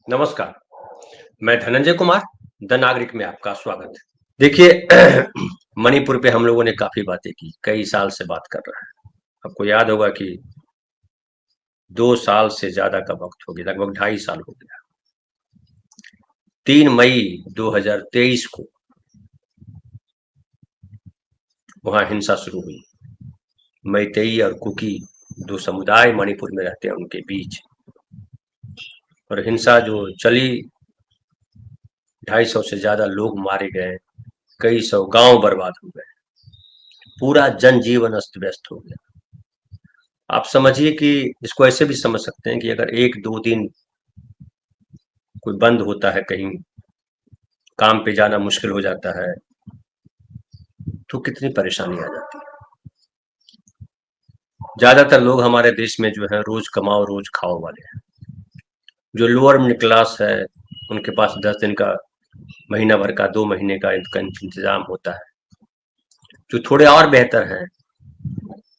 नमस्कार, मैं धनंजय कुमार, द नागरिक में आपका स्वागत है। देखिए मणिपुर पे हम लोगों ने काफ़ी बातें की, कई साल से बात कर रहे हैं। आपको याद होगा कि 2 साल से ज़्यादा का वक़्त हो गया, लगभग 2.5 साल हो गया। 3 मई 2023 को वहाँ हिंसा शुरू हुई। मैतेई और कुकी 2 समुदाय मणिपुर में रहते हैं, उनके बीच और हिंसा जो चली, 250 से ज़्यादा लोग मारे गए, कई सौ गाँव बर्बाद हो गए, पूरा जनजीवन अस्त-व्यस्त हो गया। आप समझिए कि इसको ऐसे भी समझ सकते हैं कि अगर 1-2 दिन कोई बंद होता है कहीं, काम पे जाना मुश्किल हो जाता है, तो कितनी परेशानी आ जाती है। ज़्यादातर लोग हमारे देश में जो है रोज़ कमाओ रोज़ खाओ वाले हैं। जो लोअर मिडिल क्लास है, उनके पास 10 दिन का, महीना भर का, 2 महीने का इंतज़ाम होता है। जो थोड़े और बेहतर हैं,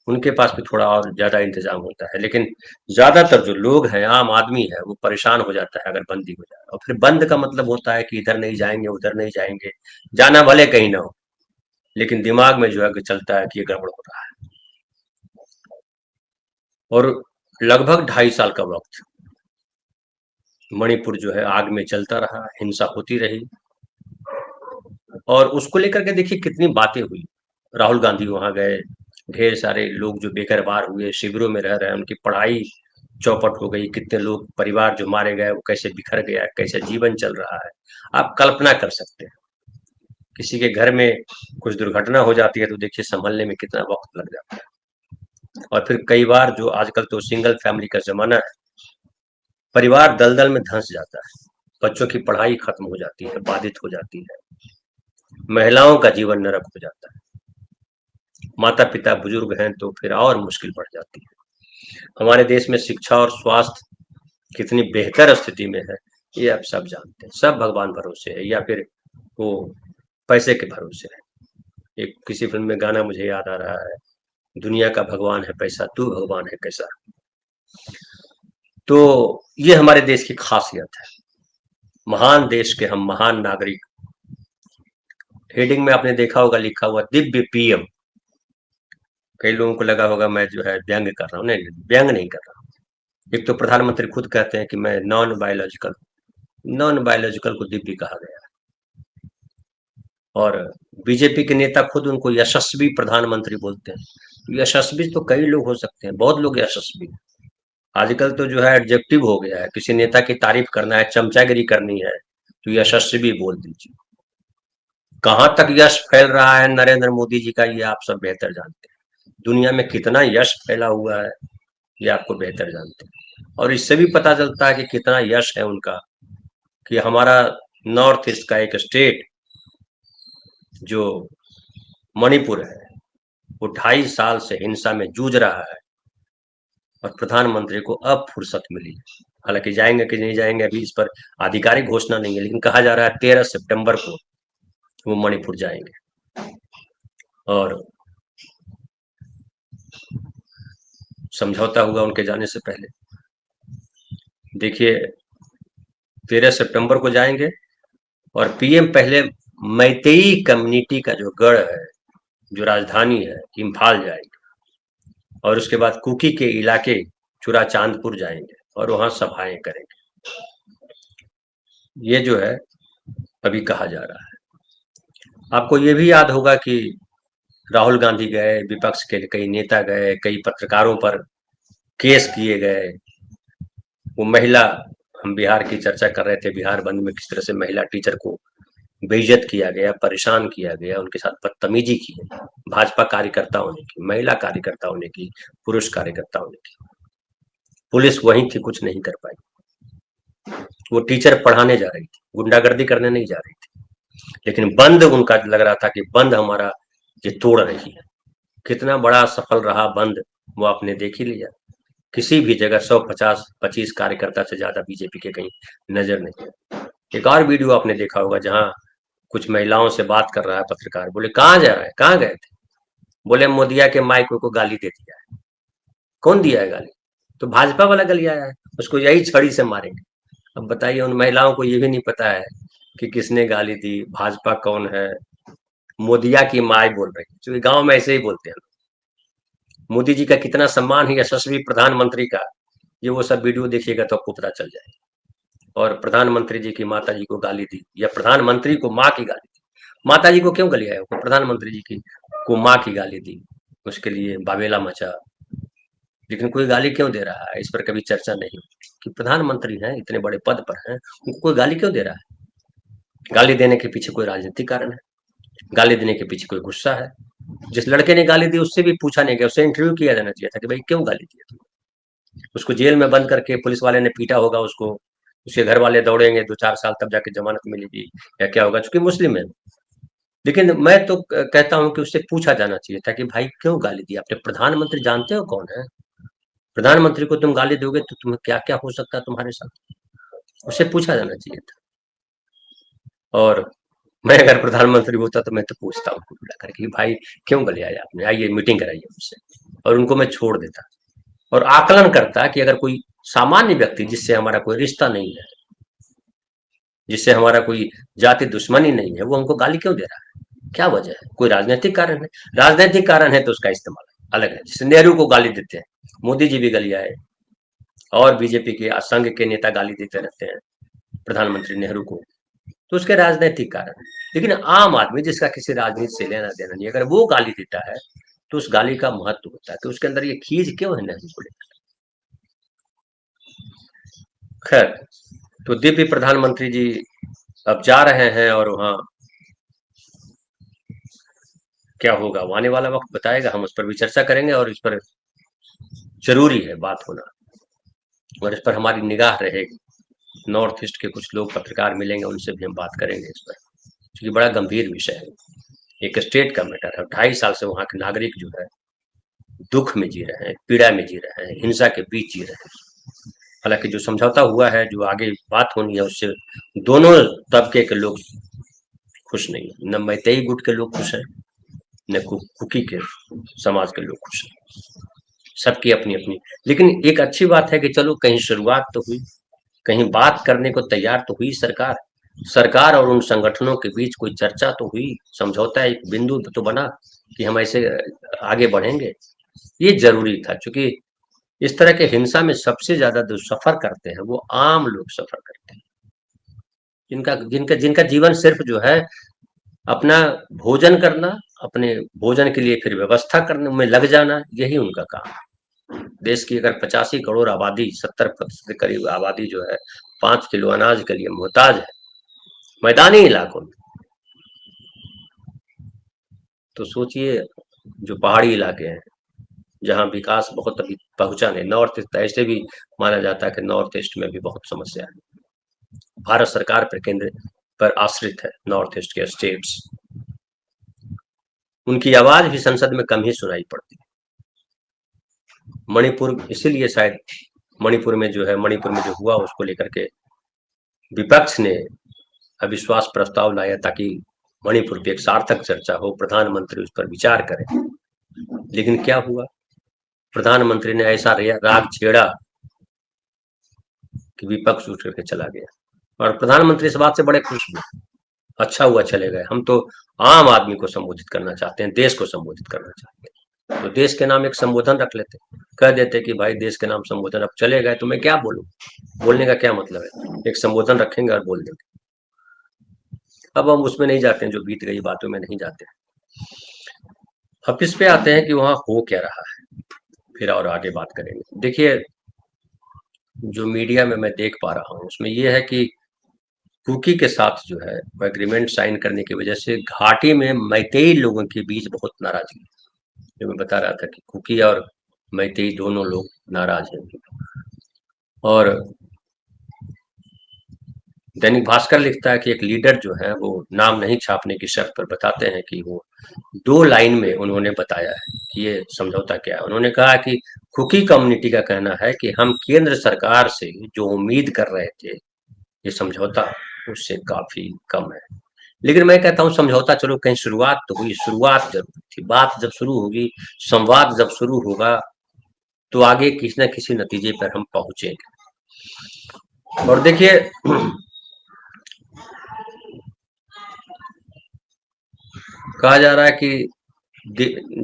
उनके पास भी थोड़ा और ज़्यादा इंतज़ाम होता है। लेकिन ज़्यादातर जो लोग हैं, आम आदमी है, वो परेशान हो जाता है अगर बंदी हो जाए। और फिर बंद का मतलब होता है कि इधर नहीं जाएँगे, उधर नहीं जाएँगे, जाना भले कहीं ना हो, लेकिन दिमाग में जो है कि चलता है कि ये गड़बड़ हो रहा है। और लगभग 2.5 साल का वक़्त मणिपुर जो है आग में जलता रहा, हिंसा होती रही और उसको लेकर के देखिए कितनी बातें हुई। राहुल गांधी वहाँ गए, ढेर सारे लोग जो बेघर-बार हुए, शिविरों में रह रहे हैं, उनकी पढ़ाई चौपट हो गई, कितने लोग परिवार जो मारे गए, वो कैसे बिखर गया, कैसे जीवन चल रहा है। आप कल्पना कर सकते हैं, किसी के घर में कुछ दुर्घटना हो जाती है तो देखिए सँभलने में कितना वक़्त लग जाता है। और फिर कई बार जो आजकल तो सिंगल फैमिली का ज़माना है, परिवार दलदल में धँस जाता है, बच्चों की पढ़ाई खत्म हो जाती है, बाधित हो जाती है, महिलाओं का जीवन नरक हो जाता है, माता-पिता बुजुर्ग हैं तो फिर और मुश्किल बढ़ जाती है। हमारे देश में शिक्षा और स्वास्थ्य कितनी बेहतर स्थिति में है, ये आप सब जानते हैं। सब भगवान भरोसे है या फिर वो पैसे के भरोसे है। एक किसी फ़िल्म में गाना मुझे याद आ रहा है, दुनिया का भगवान है पैसा, तू भगवान है कैसा। तो ये हमारे देश की ख़ासियत है। महान देश के हम महान नागरिक। हेडिंग में आपने देखा होगा लिखा हुआ दिव्य पीएम। कई लोगों को लगा होगा मैं जो है व्यंग कर रहा हूँ, नहीं, व्यंग नहीं कर रहा हूँ। एक तो प्रधानमंत्री खुद कहते हैं कि मैं नॉन बायोलॉजिकल को दिव्य कहा गया है और बीजेपी के नेता खुद उनको यशस्वी प्रधानमंत्री बोलते हैं। तो यशस्वी तो कई लोग हो सकते हैं, बहुत लोग यशस्वी हैं। आजकल तो जो है एडजेक्टिव हो गया है, किसी नेता की तारीफ करना है, चमचागिरी करनी है, तो यशस्वी बोल दीजिए। कहाँ तक यश फैल रहा है नरेंद्र मोदी जी का, ये आप सब बेहतर जानते हैं। दुनिया में कितना यश फैला हुआ है, ये आपको बेहतर जानते हैं। और इससे भी पता चलता है कि कितना यश है उनका, कि हमारा नॉर्थ ईस्ट का एक स्टेट जो मणिपुर है, वो 2.5 साल से हिंसा में जूझ रहा है और प्रधानमंत्री को अब फुर्सत मिली है। हालांकि जाएंगे कि नहीं जाएंगे अभी इस पर आधिकारिक घोषणा नहीं है, लेकिन कहा जा रहा है 13 सितंबर को वो मणिपुर जाएंगे और समझौता होगा उनके जाने से पहले। देखिए 13 सितंबर को जाएंगे और पीएम पहले मैतेई कम्युनिटी का जो गढ़ है, जो राजधानी है, इम्फाल जाएंगे और उसके बाद कुकी के इलाके चुराचांदपुर जाएंगे और वहां सभाएं करेंगे। ये जो है अभी कहा जा रहा है। आपको ये भी याद होगा कि राहुल गांधी गए, विपक्ष के कई नेता गए, कई पत्रकारों पर केस किए गए। वो महिला, हम बिहार की चर्चा कर रहे थे, बिहार बंद में किस तरह से महिला टीचर को बेइज्जत किया गया, परेशान किया गया, उनके साथ बदतमीजी की गई। भाजपा कार्यकर्ताओं ने की, महिला कार्यकर्ताओं ने की, पुरुष कार्यकर्ताओं ने की। पुलिस वहीं थी, कुछ नहीं कर पाई। वो टीचर पढ़ाने जा रही थी, गुंडागर्दी करने नहीं जा रही थी। लेकिन बंद उनका लग रहा था कि बंद हमारा ये तोड़ रही है। कितना बड़ा सफल रहा बंद, वो आपने देख ही लिया। किसी भी जगह 150-25 कार्यकर्ता से ज्यादा बीजेपी के कहीं नजर नहीं है। एक और वीडियो आपने देखा होगा जहां कुछ महिलाओं से बात कर रहा है पत्रकार, बोले कहाँ जा रहे हैं, कहाँ गए थे, बोले मोदिया के माइक को गाली दे दिया है। कौन दिया है गाली? तो भाजपा वाला गाली आया है, उसको यही छड़ी से मारेंगे। अब बताइए उन महिलाओं को ये भी नहीं पता है कि किसने गाली दी, भाजपा कौन है, मोदिया की माई बोल रही है, क्योंकि गांव में ऐसे ही बोलते हैं। मोदी जी का कितना सम्मान है, यशस्वी प्रधानमंत्री का, ये वो सब वीडियो देखिएगा तो आपको पता चल जाएगा। और प्रधानमंत्री जी की माता जी को गाली दी, या प्रधानमंत्री को माँ की गाली दी। माता जी को क्यों गाली आया, प्रधानमंत्री जी की को माँ की गाली दी, उसके लिए बाबेला मचा। लेकिन कोई गाली क्यों दे रहा है, इस पर कभी चर्चा नहीं कि प्रधानमंत्री हैं, इतने बड़े पद पर हैं, उनको कोई गाली क्यों दे रहा है। गाली देने के पीछे कोई राजनीतिक कारण है, गाली देने के पीछे कोई गुस्सा है। जिस लड़के ने गाली दी उससे भी पूछा नहीं गया, उससे इंटरव्यू किया जाना चाहिए था कि भाई क्यों गाली दी तुमने। उसको जेल में बंद करके पुलिस वाले ने पीटा होगा उसको, उसके घर वाले दौड़ेंगे 2-4 साल, तब जाके जमानत मिलेगी या क्या होगा, चूंकि मुस्लिम है। लेकिन मैं तो कहता हूं कि उससे पूछा जाना चाहिए था कि भाई क्यों गाली दी आपने, प्रधानमंत्री जानते हो कौन है, प्रधानमंत्री को तुम गाली दोगे तो तुम्हें क्या क्या हो सकता है तुम्हारे साथ, उससे पूछा जाना चाहिए था। और मैं अगर प्रधानमंत्री होता तो मैं तो पूछता उनको बुला करके, भाई क्यों गले आए आपने, आइए मीटिंग कराइए मुझसे, और उनको मैं छोड़ देता और आकलन करता कि अगर कोई सामान्य व्यक्ति जिससे हमारा कोई रिश्ता नहीं है, जिससे हमारा कोई जाति दुश्मनी नहीं है, वो हमको गाली क्यों दे रहा है, क्या वजह है, कोई राजनीतिक कारण है। राजनीतिक कारण है तो उसका इस्तेमाल अलग है, जैसे नेहरू को गाली देते हैं, मोदी जी भी गाली आए, और बीजेपी के संघ के नेता गाली देते रहते हैं प्रधानमंत्री नेहरू को, तो उसके राजनीतिक कारण है। लेकिन आम आदमी जिसका किसी राजनीति से लेना देना नहीं, अगर वो गाली देता है तो उस गाली का महत्व होता है कि उसके अंदर ये खींच क्यों है नेहरू को लेकर। खैर, तो दिव्य प्रधानमंत्री जी अब जा रहे हैं, और वहां क्या होगा वो आने वाला वक्त बताएगा, हम उस पर भी चर्चा करेंगे, और इस पर जरूरी है बात होना, और इस पर हमारी निगाह रहेगी। नॉर्थ ईस्ट के कुछ लोग पत्रकार मिलेंगे, उनसे भी हम बात करेंगे इस पर, क्योंकि बड़ा गंभीर विषय है, एक स्टेट का मैटर है। 2.5 साल से वहां के नागरिक जो है दुख में जी रहे हैं, पीड़ा में जी रहे हैं, हिंसा के बीच जी रहे हैं। हालांकि जो समझौता हुआ है, जो आगे बात होनी है, उससे दोनों तबके के लोग खुश नहीं है, न मैतेई गुट के लोग खुश हैं, न कुकी के समाज के लोग खुश हैं, सबकी अपनी अपनी। लेकिन एक अच्छी बात है कि चलो कहीं शुरुआत तो हुई, कहीं बात करने को तैयार तो हुई सरकार, सरकार और उन संगठनों के बीच कोई चर्चा तो हुई, समझौता एक बिंदु तो बना कि हम ऐसे आगे बढ़ेंगे। ये जरूरी था, क्योंकि इस तरह के हिंसा में सबसे ज्यादा जो सफर करते हैं वो आम लोग सफर करते हैं, जिनका जिनका जिनका जीवन सिर्फ जो है अपना भोजन करना, अपने भोजन के लिए फिर व्यवस्था करने में लग जाना, यही उनका काम है। देश की अगर 85 करोड़ आबादी, 70% के करीब आबादी जो है 5 किलो अनाज के लिए मोहताज है मैदानी इलाकों में, तो सोचिए जो पहाड़ी इलाके हैं जहाँ विकास बहुत अभी पहुंचा नहीं, नॉर्थ ईस्ट ऐसे भी माना जाता है कि नॉर्थ ईस्ट में भी बहुत समस्या है, भारत सरकार पर केंद्र पर आश्रित है नॉर्थ ईस्ट के स्टेट्स, उनकी आवाज भी संसद में कम ही सुनाई पड़ती है। मणिपुर, इसीलिए शायद मणिपुर में जो हुआ उसको लेकर के विपक्ष ने अविश्वास प्रस्ताव लाया, ताकि मणिपुर की एक सार्थक चर्चा हो, प्रधानमंत्री उस पर विचार करें। लेकिन क्या हुआ, प्रधानमंत्री ने ऐसा राग छेड़ा कि विपक्ष उठ करके चला गया, और प्रधानमंत्री इस बात से बड़े खुश हुए, अच्छा हुआ चले गए, हम तो आम आदमी को संबोधित करना चाहते हैं, देश को संबोधित करना चाहते हैं, तो देश के नाम एक संबोधन रख लेते, कह देते कि भाई देश के नाम संबोधन, अब चले गए तो मैं क्या बोलूं, बोलने का क्या मतलब है, एक संबोधन रखेंगे और बोल देंगे। अब हम उसमें नहीं जाते हैं, जो बीत गई बातों में नहीं जाते हैं। अब इस पे आते हैं कि वहां हो क्या रहा है, फिर और आगे बात करेंगे। देखिए, जो मीडिया में मैं देख पा रहा हूँ उसमें यह है कि कुकी के साथ जो है एग्रीमेंट साइन करने की वजह से घाटी में मैतेई लोगों के बीच बहुत नाराजगी, जो मैं बता रहा था कि कुकी और मैतेई दोनों लोग नाराज हैं। और दैनिक भास्कर लिखता है कि एक लीडर जो है वो नाम नहीं छापने की शर्त पर बताते हैं कि वो 2 लाइन में उन्होंने बताया है कि ये समझौता क्या है। उन्होंने कहा कि कुकी कम्युनिटी का कहना है कि हम केंद्र सरकार से जो उम्मीद कर रहे थे ये समझौता उससे काफी कम है। लेकिन मैं कहता हूँ समझौता चलो कहीं शुरुआत तो हुई, शुरुआत जरूरी थी, बात जब शुरू होगी, संवाद जब शुरू होगा तो आगे किसी न किसी नतीजे पर हम पहुंचेंगे। और देखिए कहा जा रहा है कि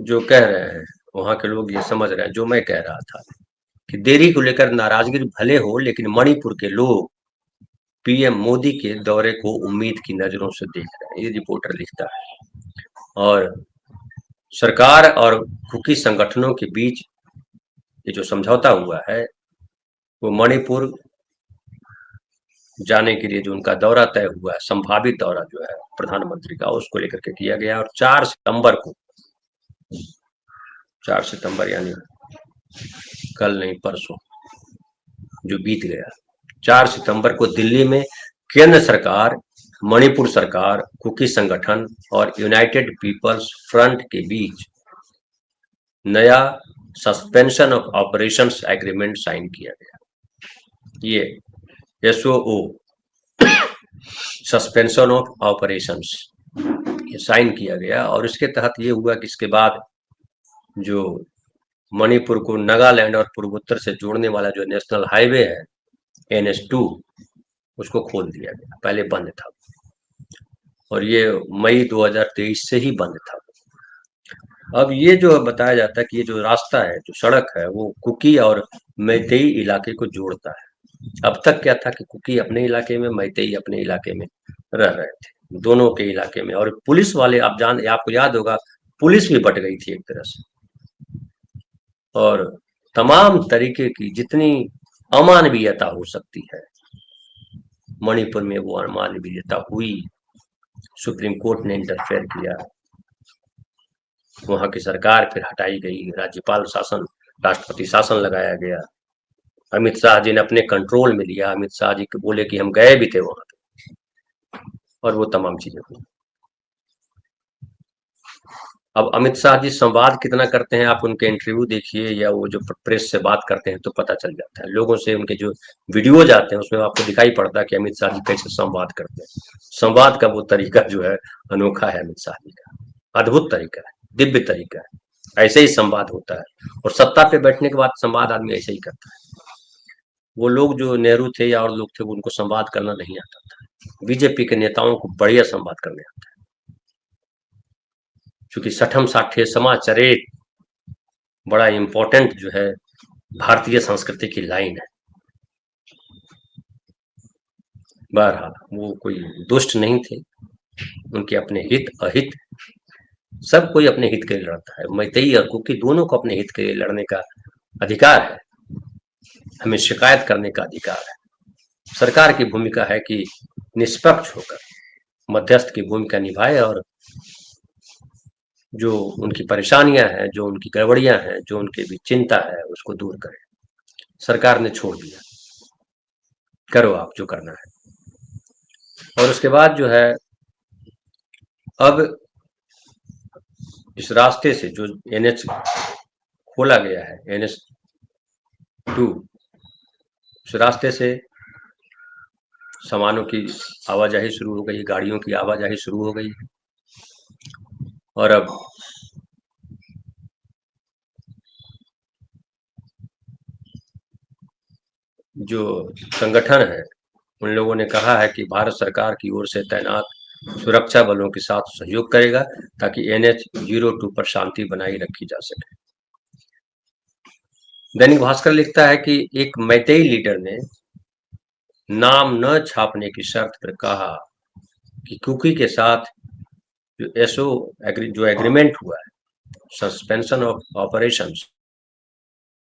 जो कह रहे हैं वहां के लोग ये समझ रहे हैं जो मैं कह रहा था कि देरी को लेकर नाराजगी भले हो, लेकिन मणिपुर के लोग पीएम मोदी के दौरे को उम्मीद की नजरों से देख रहे हैं, ये रिपोर्टर लिखता है। और सरकार और कुकी संगठनों के बीच ये जो समझौता हुआ है वो मणिपुर जाने के लिए जो उनका दौरा तय हुआ है, संभावित दौरा जो है प्रधानमंत्री का, उसको लेकर के किया गया। और 4 सितंबर यानी कल नहीं परसों जो बीत गया, 4 सितंबर को दिल्ली में केंद्र सरकार, मणिपुर सरकार, कुकी संगठन और यूनाइटेड पीपल्स फ्रंट के बीच नया suspension of operations agreement sign किया गया। ये एसओओ, सस्पेंशन ऑफ ऑपरेशंस, ये साइन किया गया। और इसके तहत ये हुआ कि इसके बाद जो मणिपुर को नागालैंड और पूर्वोत्तर से जोड़ने वाला जो नेशनल हाईवे है NH2, उसको खोल दिया गया। पहले बंद था और ये मई 2023 से ही बंद था। अब ये जो बताया जाता है कि ये जो रास्ता है, जो सड़क है, वो कुकी और मैतेई इलाके को जोड़ता है। अब तक क्या था कि कुकी अपने इलाके में, मैतेई अपने इलाके में रह रहे थे, दोनों के इलाके में। और पुलिस वाले, आपको याद होगा, पुलिस भी बट गई थी एक तरह से। और तमाम तरीके की जितनी अमानवीयता हो सकती है मणिपुर में, वो अमानवीयता हुई। सुप्रीम कोर्ट ने इंटरफेयर किया, वहां की सरकार फिर हटाई गई, राज्यपाल शासन, राष्ट्रपति शासन लगाया गया। अमित शाह जी ने अपने कंट्रोल में लिया, अमित शाह जी बोले कि हम गए भी थे वहां पे, और वो तमाम चीजें हुई। अब अमित शाह जी संवाद कितना करते हैं, आप उनके इंटरव्यू देखिए या वो जो प्रेस से बात करते हैं तो पता चल जाता है। लोगों से उनके जो वीडियो जाते हैं उसमें आपको दिखाई पड़ता है कि अमित शाह जी कैसे संवाद करते हैं। संवाद का वो तरीका जो है अनोखा है अमित शाह जी का, अद्भुत तरीका है, दिव्य तरीका है। ऐसे ही संवाद होता है, और सत्ता पे बैठने के बाद संवाद आदमी ऐसे ही करता है। वो लोग जो नेहरू थे या और लोग थे, उनको संवाद करना नहीं आता था। बीजेपी के नेताओं को बढ़िया संवाद करने आता है, क्योंकि सठम साठे समाचरित बड़ा इंपॉर्टेंट जो है भारतीय संस्कृति की लाइन है। बहरहाल वो कोई दुष्ट नहीं थे, उनके अपने हित अहित सब कोई अपने हित के लिए लड़ता है। मैतेई और कुकी दोनों को अपने हित के लिए लड़ने का अधिकार है, हमें शिकायत करने का अधिकार है। सरकार की भूमिका है कि निष्पक्ष होकर मध्यस्थ की भूमिका निभाए और जो उनकी परेशानियां हैं, जो उनकी गड़बड़ियां हैं, जो उनके भी चिंता है, उसको दूर करें। सरकार ने छोड़ दिया, करो आप जो करना है। और उसके बाद जो है, अब इस रास्ते से जो NH खोला गया है, NH2, उस रास्ते से सामानों की आवाजाही शुरू हो गई, गाड़ियों की आवाजाही शुरू हो गई। और अब जो संगठन है उन लोगों ने कहा है कि भारत सरकार की ओर से तैनात सुरक्षा बलों के साथ सहयोग करेगा ताकि NH02 पर शांति बनाई रखी जा सके। दैनिक भास्कर लिखता है कि एक मैतेई लीडर ने नाम न छापने की शर्त पर कहा कि कुकी के साथ जो एग्रीमेंट हुआ है, सस्पेंशन ऑफ ऑपरेशंस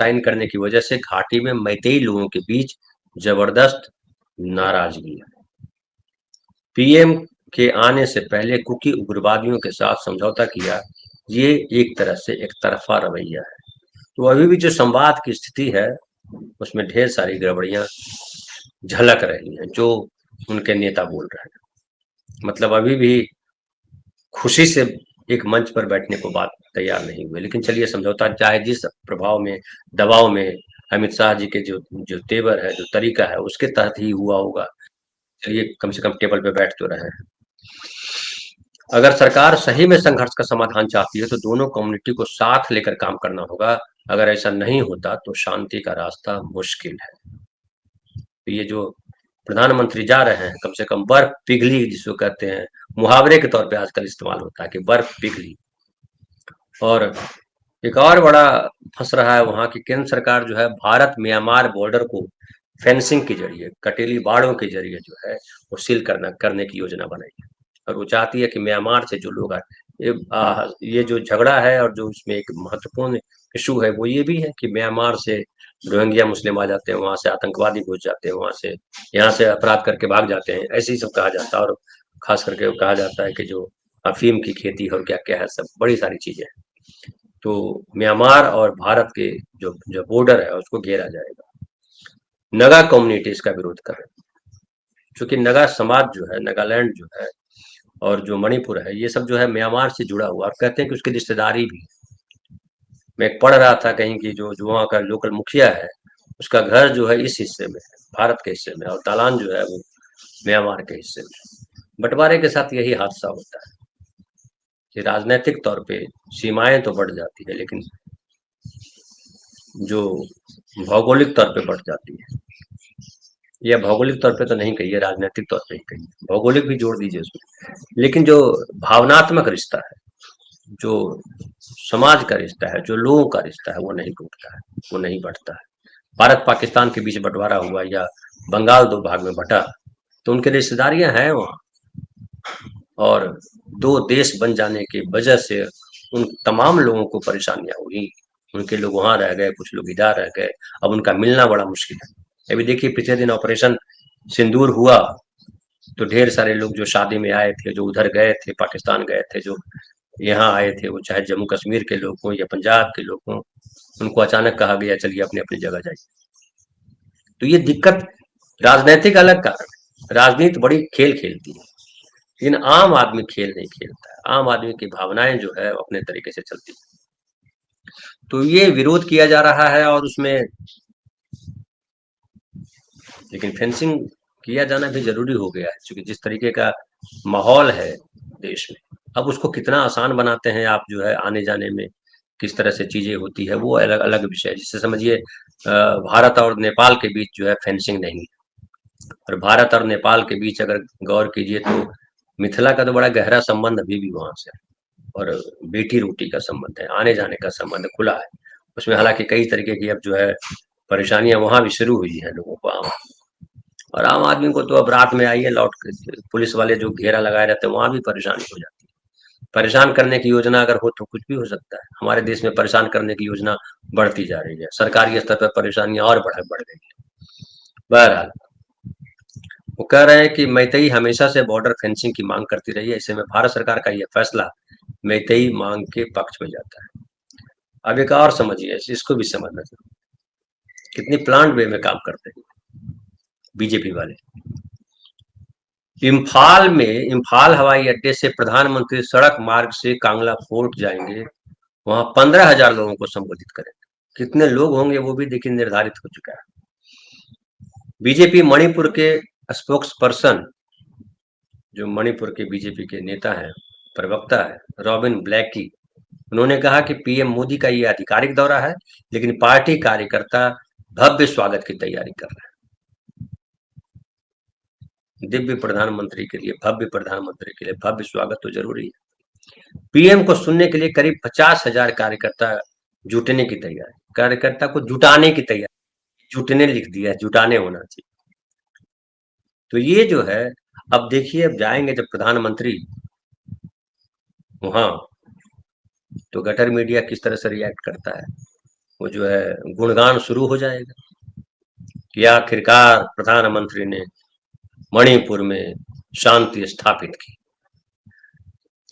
साइन करने की वजह से घाटी में मैतेई लोगों के बीच जबरदस्त नाराजगी है। पीएम के आने से पहले कुकी उग्रवादियों के साथ समझौता किया, ये एक तरह से एक तरफा रवैया है। तो अभी भी जो संवाद की स्थिति है उसमें ढेर सारी गड़बड़ियां झलक रही हैं, जो उनके नेता बोल रहे हैं। मतलब अभी भी खुशी से एक मंच पर बैठने को बात तैयार नहीं हुए। लेकिन चलिए, समझौता चाहे जिस प्रभाव में, दबाव में, अमित शाह जी के जो जो तेवर है, जो तरीका है, उसके तहत ही हुआ होगा। चलिए, कम से कम टेबल पे बैठ तो रहे हैं। अगर सरकार सही में संघर्ष का समाधान चाहती है तो दोनों कम्युनिटी को साथ लेकर काम करना होगा। अगर ऐसा नहीं होता तो शांति का रास्ता मुश्किल है। तो ये जो प्रधानमंत्री जा रहे हैं, कम से कम बर्फ पिघली जिसको कहते हैं, मुहावरे के तौर पे आजकल इस्तेमाल होता है कि बर्फ पिघली। और एक और बड़ा फंस रहा है वहां की केंद्र सरकार जो है, भारत म्यांमार बॉर्डर को फेंसिंग के जरिए, कटेली बाड़ों के जरिए जो है वो सील करने की योजना बनाई है। और वो चाहती है कि म्यांमार से जो लोग आए, ये जो झगड़ा है और जो इसमें एक महत्वपूर्ण इशू है वो ये भी है कि म्यांमार से रोहिंग्या मुस्लिम आ जाते हैं, वहां से आतंकवादी घुस जाते हैं, वहां से यहाँ से अपराध करके भाग जाते हैं, ऐसे ही सब कहा जाता है। और खास करके कहा जाता है कि जो अफीम की खेती और क्या क्या है, सब बड़ी सारी चीजें हैं। तो म्यांमार और भारत के जो जो बॉर्डर है उसको घेरा जाएगा। नगा कम्युनिटी इसका विरोध कर रहे हैं, क्योंकि नगा समाज जो है, नागालैंड जो है और जो मणिपुर है, ये सब जो है म्यांमार से जुड़ा हुआ, और कहते हैं कि उसकी रिश्तेदारी भी। मैं पढ़ रहा था कहीं कि जो वहाँ का लोकल मुखिया है, उसका घर जो है इस हिस्से में है, भारत के हिस्से में, और दालान जो है वो म्यांमार के हिस्से में। बंटवारे के साथ यही हादसा होता है कि राजनीतिक तौर पे सीमाएं तो बढ़ जाती है, लेकिन जो भौगोलिक तौर पे बढ़ जाती है, या भौगोलिक तौर पे तो नहीं कहिए, राजनीतिक तौर पे ही कहिए, भौगोलिक भी जोड़ दीजिए उसमें, लेकिन जो भावनात्मक रिश्ता है, जो समाज का रिश्ता है, जो लोगों का रिश्ता है, वो नहीं टूटता है, वो नहीं बढ़ता है। भारत पाकिस्तान के बीच बंटवारा हुआ या बंगाल दो भाग में बटा, तो उनकी रिश्तेदारियां हैं वहाँ, और दो देश बन जाने की वजह से उन तमाम लोगों को परेशानियां हुई। उनके लोग वहां रह गए, कुछ लोग इधर रह गए, अब उनका मिलना बड़ा मुश्किल है। अभी देखिए पिछले दिन ऑपरेशन सिंदूर हुआ, तो ढेर सारे लोग जो शादी में आए थे, जो उधर गए थे, पाकिस्तान गए थे, जो यहाँ आए थे, वो चाहे जम्मू कश्मीर के लोग हों या पंजाब के लोग हों, उनको अचानक कहा गया चलिए अपनी अपनी जगह जाइए। तो ये दिक्कत राजनीतिक अलग कारण है, राजनीति बड़ी खेल खेलती है, लेकिन आम आदमी खेल नहीं खेलता है। आम आदमी की भावनाएं जो है अपने तरीके से चलती है। तो ये विरोध किया जा रहा है, और उसमें लेकिन फेंसिंग किया जाना भी जरूरी हो गया है, क्योंकि जिस तरीके का माहौल है देश में, अब उसको कितना आसान बनाते हैं आप जो है आने जाने में, किस तरह से चीजें होती है वो अलग अलग विषय है। जिससे समझिए भारत और नेपाल के बीच जो है फेंसिंग नहीं है, और भारत और नेपाल के बीच अगर गौर कीजिए तो मिथिला का तो बड़ा गहरा संबंध अभी भी वहां से है, और बेटी रोटी का संबंध है, आने जाने का संबंध खुला है। उसमें हालांकि कई तरीके की अब जो है परेशानियां वहां भी शुरू हुई है लोगों को, आम और आम आदमी को तो अब रात में आइए लौट के पुलिस वाले जो घेरा लगाए रहते हैं वहां भी परेशानी हो जाती है। परेशान करने की योजना अगर हो तो कुछ भी हो सकता है। हमारे देश में परेशान करने की योजना बढ़ती जा रही है, सरकारी स्तर पर परेशानियां और बढ़ गई है। बहरहाल वो कह रहे हैं कि मैतेई हमेशा से बॉर्डर फेंसिंग की मांग करती रही है, ऐसे में भारत सरकार का यह फैसला मैतेई मांग के पक्ष में जाता है। अब एक और समझिए, इसको भी समझना चाहिए, कितनी प्लांट वे में काम करते हैं बीजेपी वाले। इम्फाल हवाई अड्डे से प्रधानमंत्री सड़क मार्ग से कांगला फोर्ट जाएंगे, वहां 15,000 लोगों को संबोधित करेंगे। कितने लोग होंगे वो भी देखिए निर्धारित हो चुका है। बीजेपी मणिपुर के स्पोक्स पर्सन, जो मणिपुर के बीजेपी के नेता हैं, प्रवक्ता है रॉबिन ब्लैकी, उन्होंने कहा कि पीएम मोदी का ये आधिकारिक दौरा है, लेकिन पार्टी कार्यकर्ता भव्य स्वागत की तैयारी कर रहे हैं। दिव्य प्रधानमंत्री के लिए, भव्य प्रधानमंत्री के लिए भव्य स्वागत तो जरूरी है। पीएम को सुनने के लिए करीब 50,000 कार्यकर्ता जुटने की तैयारी, कार्यकर्ता को जुटाने की तैयारी, जुटने लिख दिया है, जुटाने होना चाहिए। तो ये जो है, अब देखिए अब जाएंगे जब प्रधानमंत्री वहां, तो गटर मीडिया किस तरह से रिएक्ट करता है, वो जो है गुणगान शुरू हो जाएगा कि आखिरकार प्रधानमंत्री ने मणिपुर में शांति स्थापित की,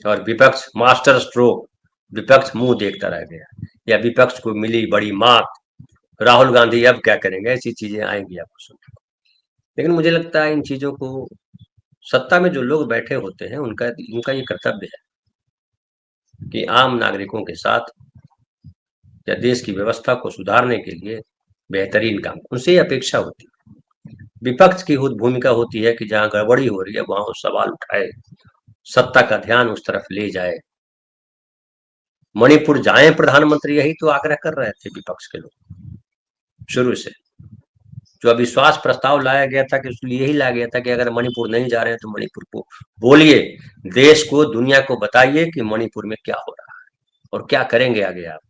और विपक्ष मास्टर स्ट्रोक, विपक्ष मुंह देखता रह गया, या विपक्ष को मिली बड़ी मात, राहुल गांधी अब क्या करेंगे, ऐसी चीजें आएंगी आपको सुनने को। लेकिन मुझे लगता है इन चीजों को, सत्ता में जो लोग बैठे होते हैं उनका उनका ये कर्तव्य है कि आम नागरिकों के साथ या देश की व्यवस्था को सुधारने के लिए बेहतरीन काम, उनसे अपेक्षा होती है। विपक्ष की भूमिका होती है कि जहां गड़बड़ी हो रही है वहां वो सवाल उठाए, सत्ता का ध्यान उस तरफ ले जाए। मणिपुर जाएं प्रधानमंत्री, यही तो आग्रह कर रहे थे विपक्ष के लोग शुरू से, जो अविश्वास प्रस्ताव लाया गया था कि उसलिए यही लाया गया था कि अगर मणिपुर नहीं जा रहे हैं तो मणिपुर को बोलिए, देश को, दुनिया को बताइए कि मणिपुर में क्या हो रहा है और क्या करेंगे आगे आप।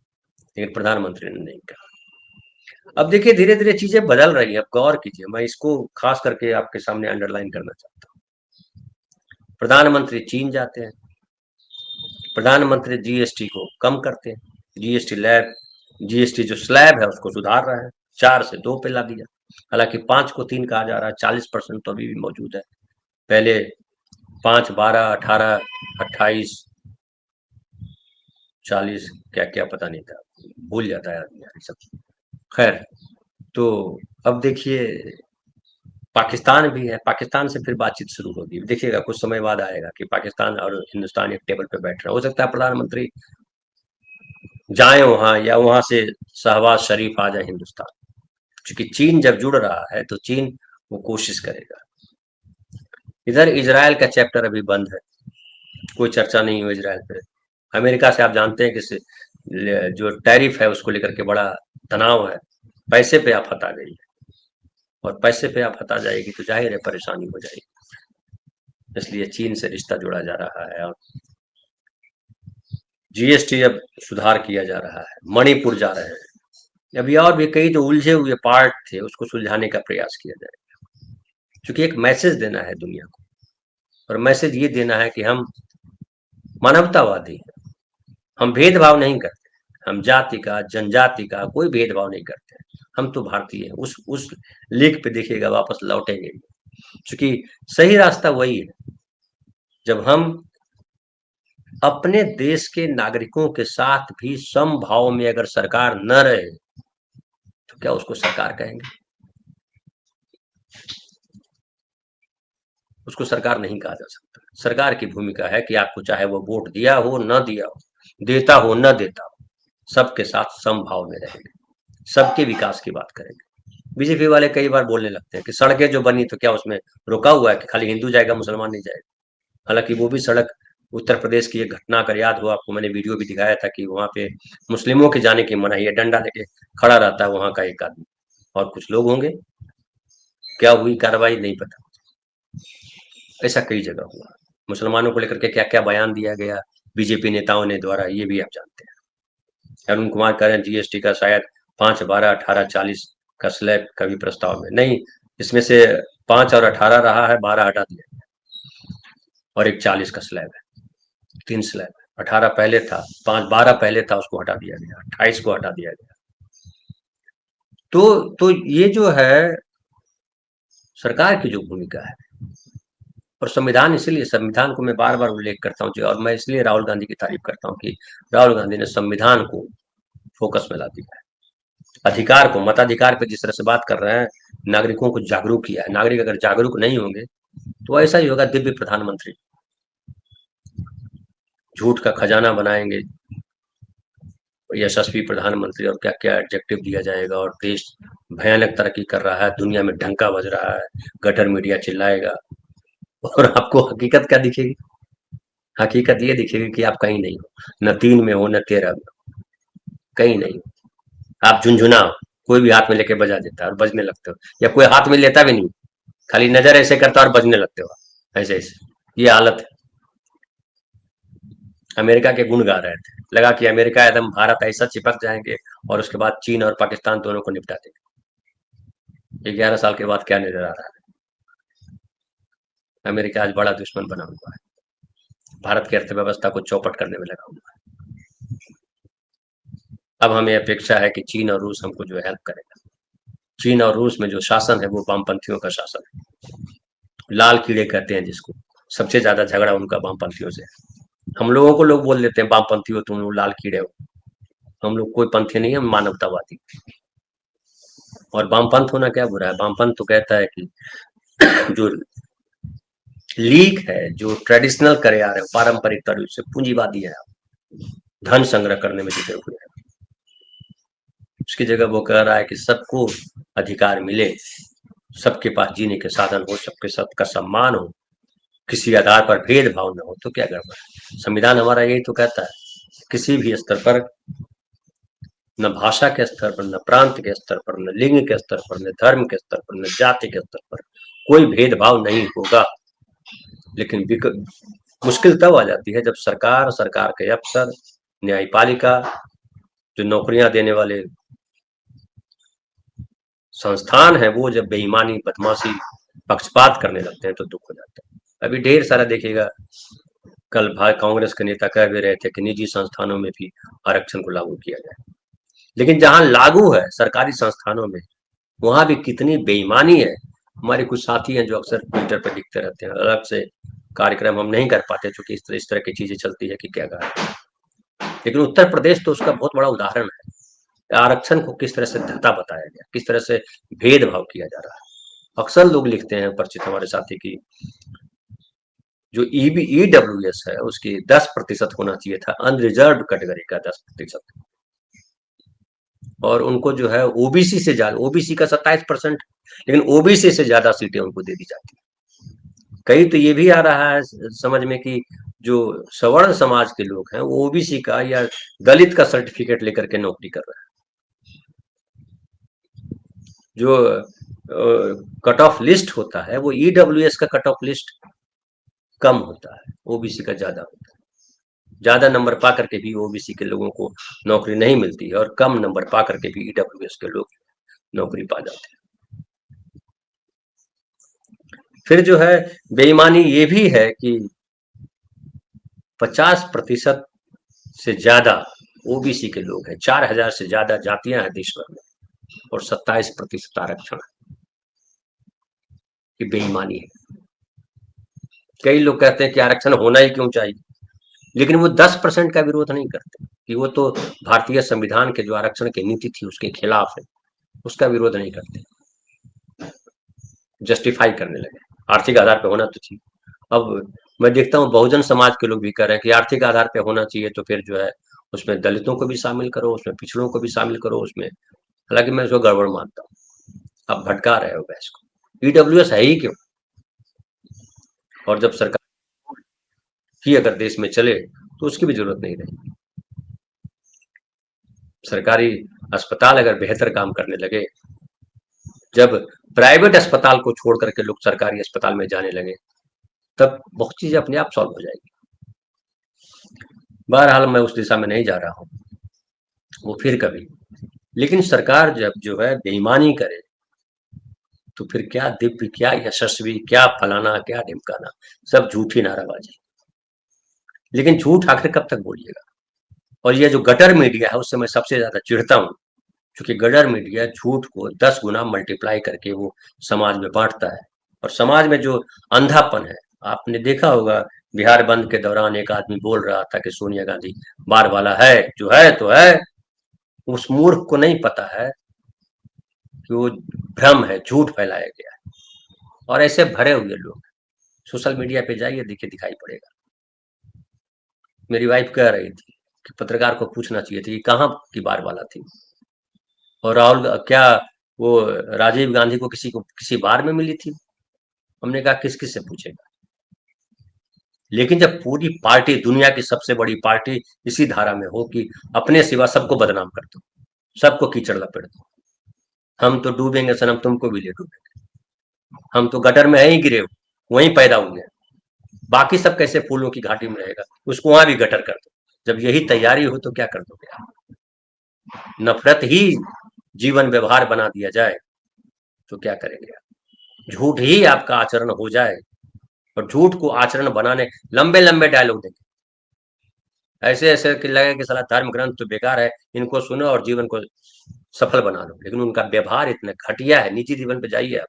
लेकिन प्रधानमंत्री ने नहीं कहा। अब देखिए धीरे धीरे चीजें बदल रही है, अब गौर कीजिए, मैं इसको खास करके आपके सामने अंडरलाइन करना चाहता हूँ। प्रधानमंत्री चीन जाते हैं, प्रधानमंत्री जीएसटी को कम करते हैं, जीएसटी जो स्लैब है उसको सुधार रहा है, 4 से 2 पे ला दिया, हालांकि 5 को 3 कहा जा रहा है, 40% तो अभी भी मौजूद है। पहले 5, 12, 18, 28, 40 क्या क्या पता नहीं था, भूल जाता है आदमी सब। खैर, तो अब देखिए पाकिस्तान भी है, पाकिस्तान से फिर बातचीत शुरू होगी, देखिएगा कुछ समय बाद आएगा कि पाकिस्तान और हिंदुस्तान एक टेबल पे बैठ रहे हैं। हो सकता है प्रधानमंत्री जाए वहां या वहां से शहबाज शरीफ आ जाए हिंदुस्तान, क्योंकि चीन जब जुड़ रहा है तो चीन वो कोशिश करेगा। इधर इजराइल का चैप्टर अभी बंद है, कोई चर्चा नहीं हुई इजराइल पे। अमेरिका से आप जानते हैं कि जो टैरिफ है उसको लेकर के बड़ा तनाव है, पैसे पे आफत आ गई है, और पैसे पे आफत आ जाएगी तो जाहिर है परेशानी हो जाएगी, इसलिए चीन से रिश्ता जोड़ा जा रहा है। और जीएसटी अब सुधार किया जा रहा है, मणिपुर जा रहे हैं, अभी और भी कई जो उलझे हुए पार्ट थे उसको सुलझाने का प्रयास किया जाएगा, क्योंकि एक मैसेज देना है दुनिया को, और मैसेज ये देना है कि हम मानवतावादी हैं, हम भेदभाव नहीं करते, हम जाति का, जनजाति का कोई भेदभाव नहीं करते, हम तो भारतीय हैं। उस लेख पे देखिएगा वापस लौटेंगे, क्योंकि सही रास्ता वही है, जब हम अपने देश के नागरिकों के साथ भी समभाव में अगर सरकार न रहे तो क्या उसको सरकार कहेंगे? उसको सरकार नहीं कहा जा सकता। सरकार की भूमिका है कि आपको चाहे वो वोट दिया हो न दिया हो, देता हो न देता हो, सबके साथ समभाव में रहेंगे, सबके विकास की बात करेंगे। बीजेपी वाले कई बार बोलने लगते हैं कि सड़कें जो बनी तो क्या उसमें रुका हुआ है कि खाली हिंदू जाएगा मुसलमान नहीं जाएगा? हालांकि वो भी सड़क उत्तर प्रदेश की एक घटना अगर याद हो आपको, मैंने वीडियो भी दिखाया था कि वहां पे मुस्लिमों के जाने की मनाही है, डंडा लेके खड़ा रहता है वहां का एक आदमी, और कुछ लोग होंगे, क्या हुई कार्रवाई नहीं पता। ऐसा कई जगह हुआ, मुसलमानों को लेकर के क्या क्या बयान दिया गया बीजेपी नेताओं ने द्वारा, ये भी आप जानते हैं। अरुण कुमार कह रहे हैं जीएसटी का शायद 5, 12, 18, 40 का स्लैब का भी प्रस्ताव में नहीं, इसमें से 5 और 18 रहा है, 12 हटा दिया और एक 40 का स्लैब है, 3 स्लैब है। 18 पहले था, 5, 12 पहले था, उसको हटा दिया गया, 28 को हटा दिया गया। तो ये जो है सरकार की जो भूमिका है, और संविधान, इसीलिए संविधान को मैं बार बार उल्लेख करता हूँ, और मैं इसलिए राहुल गांधी की तारीफ करता हूँ कि राहुल गांधी ने संविधान को फोकस में ला दिया है, अधिकार को, मताधिकार पे जिस तरह से बात कर रहे हैं, नागरिकों को जागरूक किया है। नागरिक अगर जागरूक नहीं होंगे तो ऐसा ही होगा, दिव्य प्रधानमंत्री झूठ का खजाना बनाएंगे, यशस्वी प्रधानमंत्री, और क्या क्या एडजेक्टिव दिया जाएगा, और देश भयानक तरक्की कर रहा है, दुनिया में डंका बज रहा है, गटर मीडिया चिल्लाएगा, और आपको हकीकत क्या दिखेगी? हकीकत ये दिखेगी कि आप कहीं नहीं हो, न 3 में हो न 13 में हो, कहीं नहीं हो। आप झुंझुनाओ, कोई भी हाथ में लेके बजा देता है और बजने लगते हो, या कोई हाथ में लेता भी नहीं, खाली नजर ऐसे करता और बजने लगते हो, ऐसे ऐसे। ये हालत है। अमेरिका के गुण गा रहे थे, लगा कि अमेरिका एकदम भारत ऐसा चिपक जाएंगे और उसके बाद चीन और पाकिस्तान दोनों को निपटा देंगे। 11 साल के बाद क्या नजर आ रहा है? अमेरिका आज बड़ा दुश्मन बना हुआ है, भारत की अर्थव्यवस्था को चौपट करने में लगा हुआ है। अब हमें अपेक्षा है कि चीन और रूस हमको जो हेल्प करेगा। चीन और रूस में जो शासन है वो वामपंथियों का शासन है, लाल कीड़े कहते हैं जिसको, सबसे ज्यादा झगड़ा उनका वामपंथियों से है। हम लोगों को लोग बोल देते हैं वामपंथी हो तुम लोग, लाल कीड़े हो। हम लोग कोई पंथी नहीं है, हम मानवतावादी। और वामपंथ होना क्या बुरा है? वामपंथ तो कहता है कि जो लीक है, जो ट्रेडिशनल करे आ रहे हैं पारंपरिक तरीके से, पूंजीवादी है, धन संग्रह करने में जुटे हुए हैं, उसकी जगह वो कह रहा है कि सबको अधिकार मिले, सबके पास जीने के साधन हो, सबके सबका सम्मान हो, किसी आधार पर भेदभाव न हो, तो क्या गड़बड़ है? संविधान हमारा यही तो कहता है, किसी भी स्तर पर न भाषा के स्तर पर, न प्रांत के स्तर पर, न लिंग के स्तर पर, न धर्म के स्तर पर, न जाति के स्तर पर कोई भेदभाव नहीं होगा। लेकिन मुश्किल तब आ जाती है जब सरकार के अफसर, न्यायपालिका, जो नौकरियां देने वाले संस्थान है, वो जब बेईमानी, बदमाशी, पक्षपात करने लगते हैं तो दुख हो जाता है। अभी ढेर सारा देखिएगा, कल कांग्रेस के नेता कह भी रहे थे कि निजी संस्थानों में भी आरक्षण को लागू किया जाए, लेकिन जहां लागू है सरकारी संस्थानों में, वहां भी कितनी बेईमानी है। हमारे कुछ साथी हैं जो अक्सर ट्विटर पर लिखते रहते हैं, अलग से कार्यक्रम हम नहीं कर पाते क्योंकि इस तरह की चीजें चलती है कि क्या कहा, लेकिन उत्तर प्रदेश तो उसका बहुत बड़ा उदाहरण है। आरक्षण को किस तरह से धता बताया गया, किस तरह से भेदभाव किया जा रहा है। अक्सर लोग लिखते हैं, परिचित हमारे साथी की, जो ईडब्ल्यूएस है उसकी 10% होना चाहिए था, अनरिजर्व कैटेगरी का 10%, और उनको जो है ओबीसी से ज्यादा, ओबीसी का 27%, लेकिन ओबीसी से ज्यादा सीटें उनको दे दी जाती है। कई तो ये भी आ रहा है समझ में कि जो सवर्ण समाज के लोग हैं वो ओबीसी का या दलित का सर्टिफिकेट लेकर के नौकरी कर रहे हैं। जो कट ऑफ लिस्ट होता है वो ईडब्ल्यूएस का कट ऑफ लिस्ट कम होता है, ओबीसी का ज्यादा होता है। ज्यादा नंबर पा करके भी ओबीसी के लोगों को नौकरी नहीं मिलती है, और कम नंबर पा करके भी ईडब्ल्यूएस के लोग नौकरी पा जाते हैं। फिर जो है बेईमानी ये भी है कि 50% से ज्यादा ओबीसी के लोग हैं, 4000 से ज्यादा जातियां हैं देश भर में, और 27% आरक्षण है। ये बेईमानी है। कई लोग कहते हैं कि आरक्षण होना ही क्यों चाहिए, लेकिन वो 10% का विरोध नहीं करते कि वो तो भारतीय संविधान के जो आरक्षण की नीति थी उसके खिलाफ है, उसका विरोध नहीं करते, जस्टिफाई करने लगे आर्थिक आधार पर होना तो चाहिए। अब मैं देखता हूँ बहुजन समाज के लोग भी कह रहे हैं कि आर्थिक आधार पर होना चाहिए, तो फिर जो है उसमें दलितों को भी शामिल करो, उसमें पिछड़ों को भी शामिल करो उसमें। हालांकि मैं उसको गड़बड़ मानता हूँ, आप भटका रहे हो बहस को। ईडब्ल्यूएस है ही क्यों? और जब सरकार ही अगर देश में चले तो उसकी भी जरूरत नहीं रहेगी। सरकारी अस्पताल अगर बेहतर काम करने लगे, जब प्राइवेट अस्पताल को छोड़ करके लोग सरकारी अस्पताल में जाने लगे, तब बहुत चीजें अपने आप सॉल्व हो जाएगी। बहरहाल मैं उस दिशा में नहीं जा रहा हूँ, वो फिर कभी। लेकिन सरकार जब जो है बेईमानी करे तो फिर क्या दिव्य, क्या यशस्वी, क्या फलाना, क्या ढिमकाना, सब झूठी नाराबाजी। लेकिन झूठ आखिर कब तक बोलिएगा? और ये जो गटर मीडिया है उससे मैं सबसे ज्यादा चिढ़ता हूँ, क्योंकि गटर मीडिया झूठ को 10 गुना मल्टीप्लाई करके वो समाज में बांटता है। और समाज में जो अंधापन है, आपने देखा होगा बिहार बंद के दौरान एक आदमी बोल रहा था कि सोनिया गांधी बार वाला है, जो है तो है। उस मूर्ख को नहीं पता है कि वो भ्रम है, झूठ फैलाया गया है, और ऐसे भरे हुए लोग सोशल मीडिया पे जाइए, देखिए दिखाई पड़ेगा। मेरी वाइफ कह रही थी कि पत्रकार को पूछना चाहिए थी कि कहाँ की बार वाला थी, और राहुल क्या वो राजीव गांधी को किसी बार में मिली थी? हमने कहा किस किस से पूछेगा। लेकिन जब पूरी पार्टी, दुनिया की सबसे बड़ी पार्टी इसी धारा में हो कि अपने सिवा सबको बदनाम कर दो, सबको कीचड़ लपेट दो, हम तो डूबेंगे सनम, तुमको भी ले डूबेंगे, हम तो गटर में है ही गिरे, वहीं पैदा हुए, बाकी सब कैसे फूलों की घाटी में रहेगा, उसको वहां भी गटर कर दो। जब यही तैयारी हो तो क्या कर दोगे आप? नफरत ही जीवन व्यवहार बना दिया जाए तो क्या करेंगे आप? झूठ ही आपका आचरण हो जाए, और झूठ को आचरण बनाने लंबे लंबे डायलॉग देंगे, ऐसे ऐसे कि लगे कि साला धर्म ग्रंथ तो बेकार है, इनको सुनो और जीवन को सफल बना लो। लेकिन उनका व्यवहार इतना घटिया है, निजी जीवन पे जाइए आप,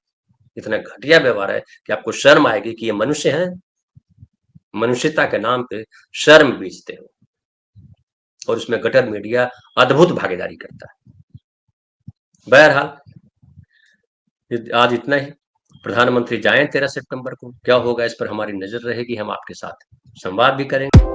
इतना घटिया व्यवहार है कि आपको शर्म आएगी कि ये मनुष्य है। मनुष्यता के नाम पे शर्म बेचते हो, और उसमें गटर मीडिया अद्भुत भागीदारी करता है। बहरहाल आज इतना ही। प्रधानमंत्री जाएं 13 सितंबर को, क्या होगा इस पर हमारी नजर रहेगी, हम आपके साथ संवाद भी करेंगे।